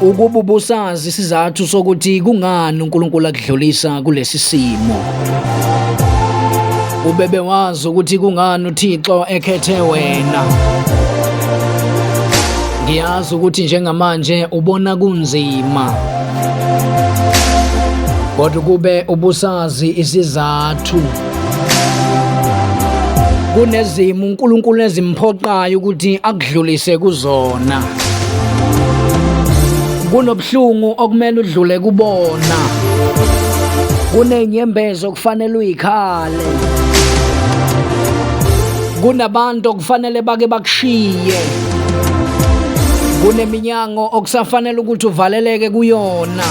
ukuba ubusazi isizathu sokuthi kungani uNkulunkulu akudlulisa kulesi simo. Ubebe wazi ukuthi kungani uThixo ekhethe wena. Ngiyazi ukuthi njengamanje ubona kunzima, kodwa kube ubusazi isizathu. Kunezimo uNkulunkulu ezimphoqayo ukuthi akudlulise kuzona. Kunobuhlungu okumele udlule kubona. Kunenyembezo okufanele uyikhale. Kunabantu okufanele bake bakushiye. Kuneminyango okusafanele ukuthi uvaleleke kuyona.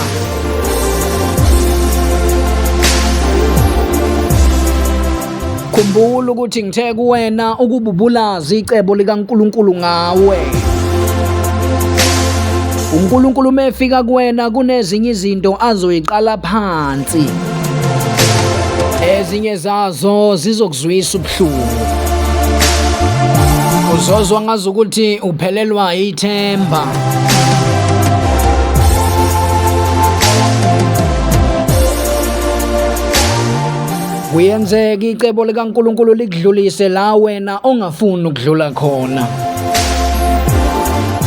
Khumbula ukuthi ngithe kuwena ukuba ubulazi icebo likaNkulunkulu ngawe. uNkulunkulu mefika kuwena kunezinye izinto azoyiqala phansi. Ezinye zazo zizokuzwisa ubuhlungu. Uzozwa ngazi ukuthi uphelelwa ithemba. Kuyenzeka icebo likaNkulunkulu likudlulise la wena ongafuni ukudlula khona.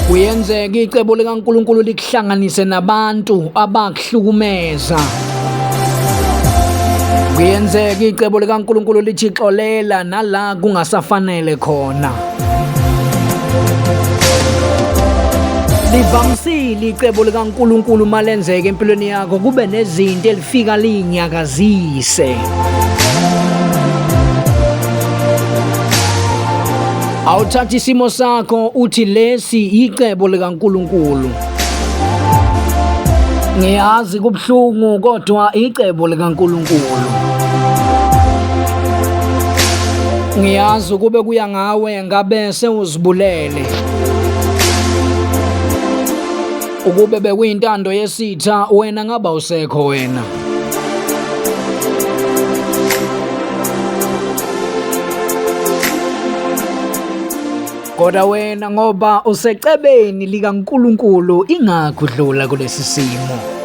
Kuyenzeka icebo likaNkulunkulu likuhlanganise nabantu abakuhlukumeza. Kuyenzeka icebo likaNkulunkulu lithi xolela nala kungasafanele khona. Livamisile icebo likaNkulunkulu malenzeke empilweni yakho kube nezinto elifika linyakazise. Awuthathi isimo sakho uthi lesi icebo likaNkulunkulu. Ngiyazi kubuhlungu kodwa icebo likaNkulunkulu. Ngiyazi kube kuya ngawe ngabe sewuzibulele. Ukube bekuyintando yesitha wena ngaba usekho wena. Kodwa wena ngoba usecebeni likaNkulunkulu ingakudlula kulesi simo.